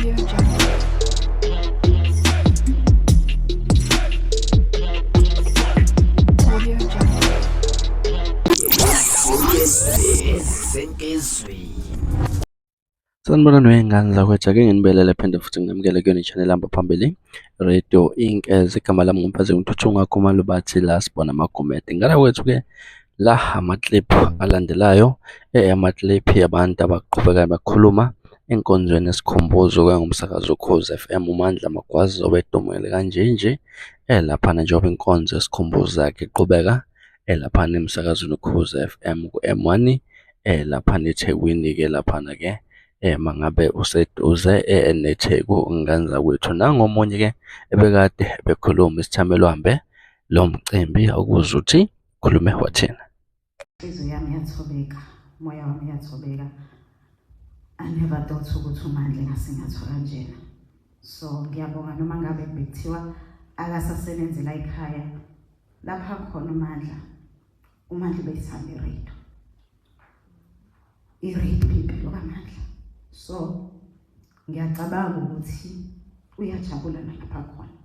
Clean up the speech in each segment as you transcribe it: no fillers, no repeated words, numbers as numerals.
Audio Jungle. Audio Jungle. Sanibonani wey'ngane zakwethu, ake nginibelele phinde futhi nginamukele kuyona i-channel hamba phambili Radio Inkezi. Igama lami ngumphathi Ntuthu Khumalubathi la sibona amagumede. Ngala kwethu-ke la amakliphu alandelayo amakliphu yabantu abaqhubekayo bakhuluma enkonzweni esikhumbuzo ngomsakazo Ukhozi FM. uMandla Magwazi zobe edomele kanje laphana njengoba inkonzo esikhumbuzo yakhe iqhubeka laphana emsakazweni Ukhozi FM ku-M1 laphana eThekwini-ke laphana-ke mangabe useduze neTheku ngane zakwethu. Nangomunye-ke ebekade bekhuluma Isithamelwambe lo mcimbi akuze uthi khulume wathina. Inhliziyo yami iyathobeka, umoya wami uyathobeka. I never thought ukuthi uMandla ngasingathwa kanjena. So ngiyabonga noma ngabe bekuthiwa akasasebenzi la ekhaya. Lapha khona uMandla beyithanda iRadio. iRadio impilo kaMandla. So ngiyacabanga ukuthi uyajabula lapha khona.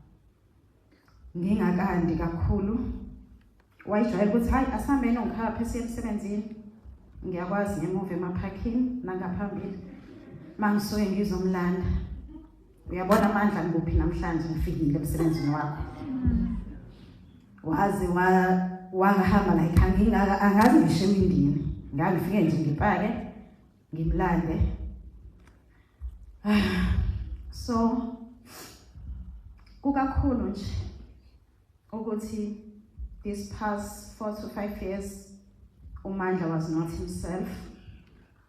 Ngingakandi kakhulu wayijwayele ukuthi hayi asihambe nongikhapha siye emsebenzini. Ngiyakwazi ngemuva emaparking nangaphambili mangisuke ngizomlanda. Uyabona Mandla ngikuphi namhlanje ngifikile emsebenzini wakho. Wazi wangahamba la ekhaya angazi ngisho imindini. Ngangifike nje ngipake ngimlande. So kukakhulu nje ukuthi this past 4 to 5 years uMandla was not himself.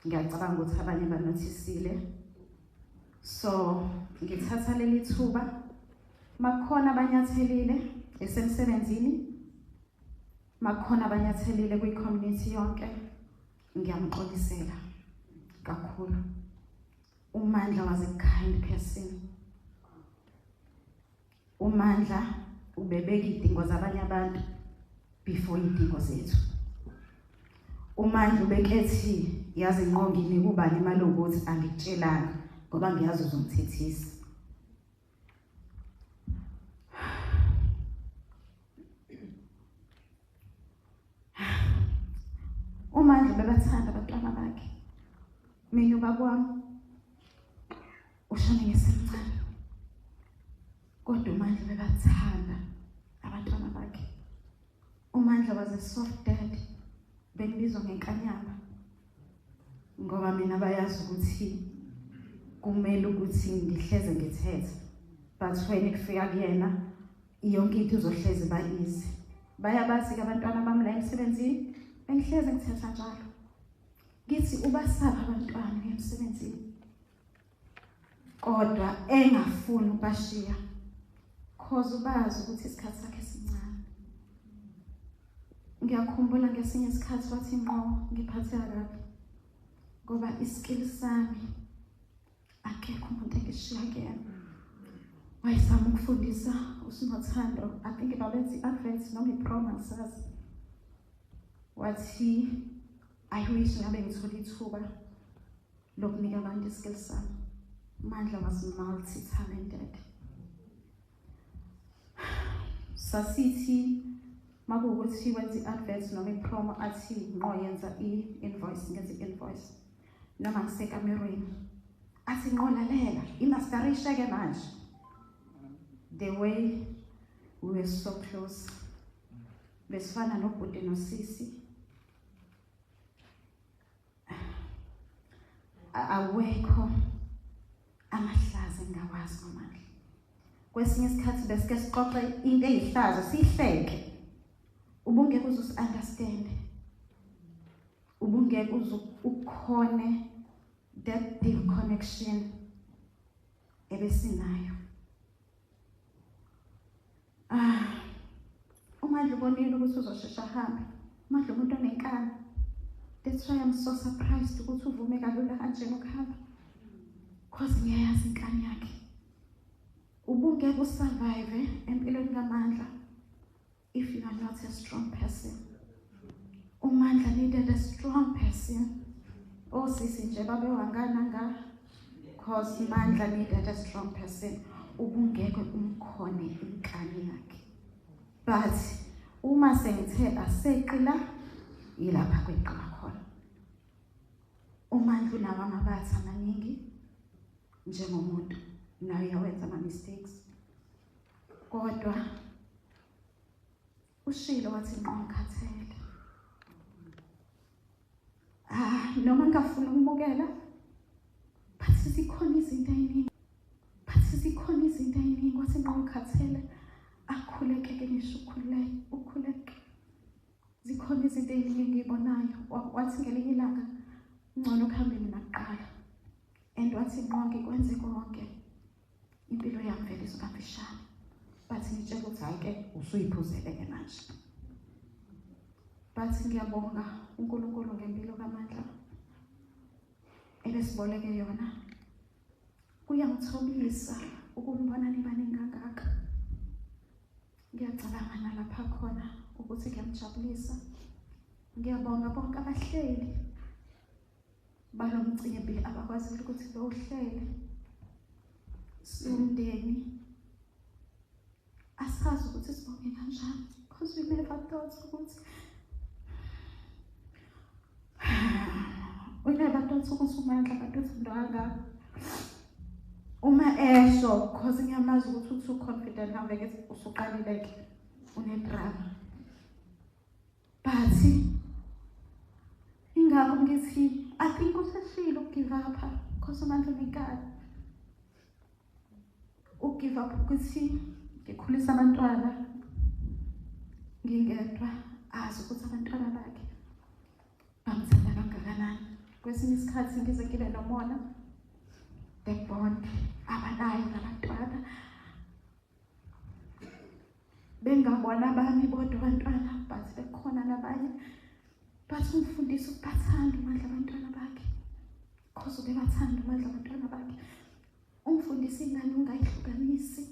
Ngiyacabanga ukuthi abanye banotisile. So ngithatha leli thuba makhona abanyathelile esemsebenzini, makhona abanyathelile kwi-community yonke, ngiyamxolisela kakhulu. uMandla was a kind person. uMandla ubebeka idingo zabanye abantu before idingo zethu. uMandla ubekethi yazi ngqongini kubani imali ukuthi angikutshelanga ngoba ngiyazi uzongithethisa. uMandla bebathanda abantwana bakhe. Mina ubaba wami ushone ngesemncane. Kodwa uMandla bebathanda abantwana bakhe. uMandla was a soft dad. Bengibizwa ngenkanyama ngoba mina bayazi ukuthi kumele ukuthi ngihleze ngithethe, but when kufika kuyena yonke into uzohleze bayizi. Bayabazi abantwana bami la emsebenzini bengihleze ngithetha njalo. Ngithi ubasaba abantwana emsebenzini kodwa engafuni ukubashiya cause ubazi ukuthi isikhathi sakhe sincane. Ngiyakhumbula ngesinye isikhathi wathi ngqo ngiphatheka kabi ngoba iskill sami akekho umuntu engishiya kuyena. Wayezama ukufundisa uSinothando, I think babethi i-advert noma i-promo angisazi. Wathi I wish ngabe ngithola ithuba lokunika abantu iskill sami. uMandla was multi-talented. Sasithi makuwukuthi wenza i-advert noma i-promo athi ngqo yenza i-invoice, ngenza i-invoice noma ngisekamerweni athi ngqo lalela imasterisha-ke manje. The way we were so close, besifana nobhuti nosisi. Awekho amahlazo engawazi ngoMandla. Kwesinye isikhathi besike sixoxe into eyihlazo sihleke. Ubungeke uzi-understand. Ubungeke ukhone that deep connection ebesinayo. uMandla ubonile ukuthi uzoshesha hamba. uMandla umuntu onenkani. That's why I'm so surprised ukuthi uvume kalula kanjena ukuhamba. Cause ngiyayazi inkani yakhe. Ubungeke usurvive empilweni kaMandla if you are not a strong person. uMandla needed a strong person. Osisi nje babewangana because Mandla needed a strong person ubungeke umkhone inkani yakhe. But uma sengithe aseqila yilapha kweqala khona. uMandla unawo amabatha amaningi njengomuntu naye uyawenza ama mistakes. Kodwa ushilo wathi ngikhathele. Noma ngafuna ukumukela, but sikhona izinto eziningi. Wathi ngikhathele akhuleke ke ngisho ukhuleke. Zikhona izinto eziningi engibonayo. Wathi ngelinye ilanga ngcono kuhambe mina kuqala. And wathi nqonke kwenze konke. Impilo yami vele isokafishane. Bathi ngitshela ukuthi hayi ke usuyiphuzele ke manje. Bathi ngiyabonga uNkulunkulu ngempilo kaMandla. Ebesiboleke yona. Kuyangithobisa ukumbona nibaningi kangaka. Ngiyacabanga nalapha khona ukuthi kuyamjabulisa. Ngiyabonga bonke abahleli balomcimbi abakwazi ukuthi bawuhlele. Siwumndeni asazi ukuthi sibonge kanjani, because we never thought ukuthi uMandla kanti uthindwa uma esho because ngiyamazi ukuthi uthi confident ngeke usuqalileke unedrama. But ingakho ngithi I think useshilo ugive up because uMandla unikala. Ugive up ukuthi ngikhulisa abantwana ngingedwa azi ukuthi abantwana bakhe bamthanda kangakanani. Kwesinye isikhathi ngize ngibe nomona bond abanayo nabantwana bengabona bami bodwa abantwana but bekhona nabanye bathi umfundisi ukubathanda uMandla abantwana bakhe because ubebathanda uMandla abantwana bakhe. Umfundisi ingane ungayihlukanisi,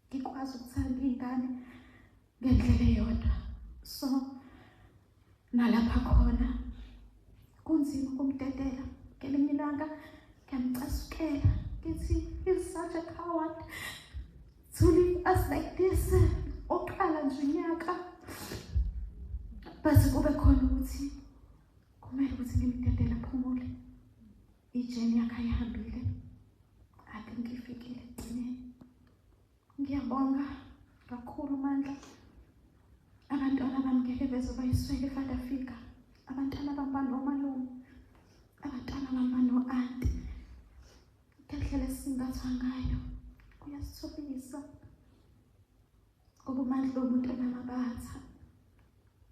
ngikwazi ukuthanda ingane ngendlela eyodwa. So nalapha khona kunzima ukumdedela. Ngelinye ilanga ngiyamcasukela ngithi he's such a coward to leave us like this. Oqala nje unyaka but kube khona ukuthi kumele ukuthi ngimdedele aphumule. Ijeni yakhe ayihambile. I think ifikile egcineni. Ngiyabonga kakhulu uMandla. Abantwana bami ngeke bezoba yiswele Father figure. Abantwana bami banomalume. Abantwana bami bano-aunti. Ngendlela esingathwa ngayo kuyasithobisa. Ngoba uMandla umuntu onamabatha.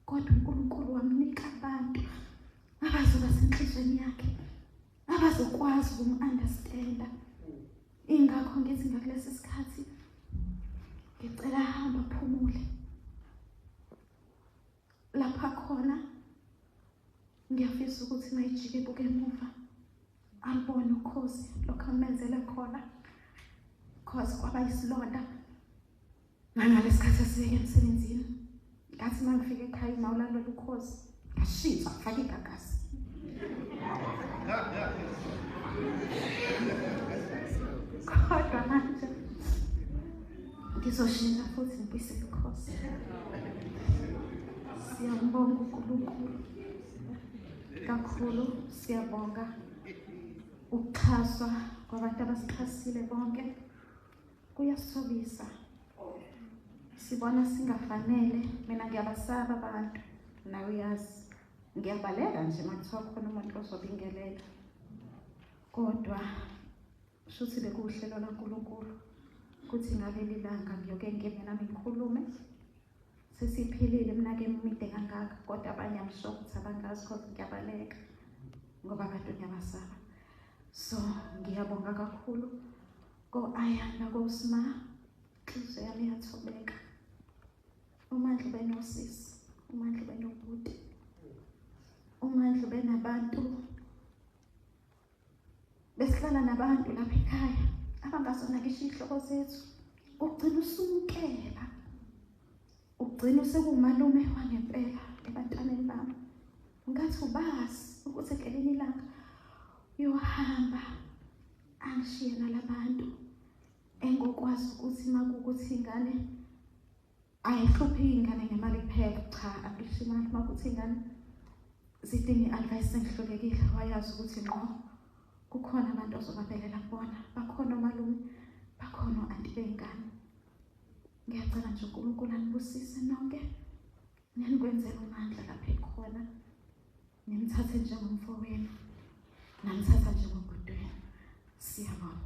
Kodwa uNkulunkulu wamnika abantu abazoba senhlizweni yakhe, abazokwazi ukum-understanda. Ingakho ngithi ngakulesi sikhathi ngicela hamba phumule. Lapha khona ngiyafisa ukuthi mayijike ibuke emuva alibone ukhozi lokho amenzele khona, cause kwaba isilonda. Ngalesi sikhathi asiyeke emsebenzini ngathi mangifika ekhaya mawulalelo ukhozi ngashisa ngifake igagasi. Kodwa manje ngizoshintsha futhi ngibuyisele ukhozi. Siyambonga uNkulunkulu kakhulu, siyabonga ukuxhaswa kwabantu abasixhasile bonke. Kuyasithobisa. Sibona singafanele. Mina ngiyabasaba abantu, nawe uyazi. Ngiyabaleka nje makuthiwa khona umuntu ozobingelela. Kodwa shuthi bekuhlelo laNkulunkulu ukuthi ngaleli langa ngiyoke ngime nami ngikhulume. Sesiphilile mina ke emide kangaka, kodwa abanye amsho ukuthi abangazi kodwa ngiyabaleka ngoba abantu ngiyabasaba. So ngiyabonga kakhulu ko-Ayanda koSma, inhliziyo yami iyathobeka. uMandla benosisi, uMandla benobhuti, uMandla benabantu. Besihlala nabantu lapha ekhaya abangasonakisha ihloko zethu. Ugcina usumkela, ugcina usekumalume wangempela ebantwaneni bami. Ngathi ubazi ukuthi ngelinye ilanga uyohamba angishiye nalabantu engokwazi ukuthi makukuthi ingane ayihluphi ingane ngemali kuphela, cha, angisho imali. Makuthi ingane zidinga i-advice sengihlulekile, wayazi ukuthi ngqo kukhona abantu ozobabelela kubona, bakhona omalume, bakhona o-anti bey'ngane. Ngiyacela nje uNkulunkulu anibusise nonke, nikwenzele umandla lapha ekhona, nimthathe njengomfowenu, namthatha njengobhuti wenu. Siyabonga.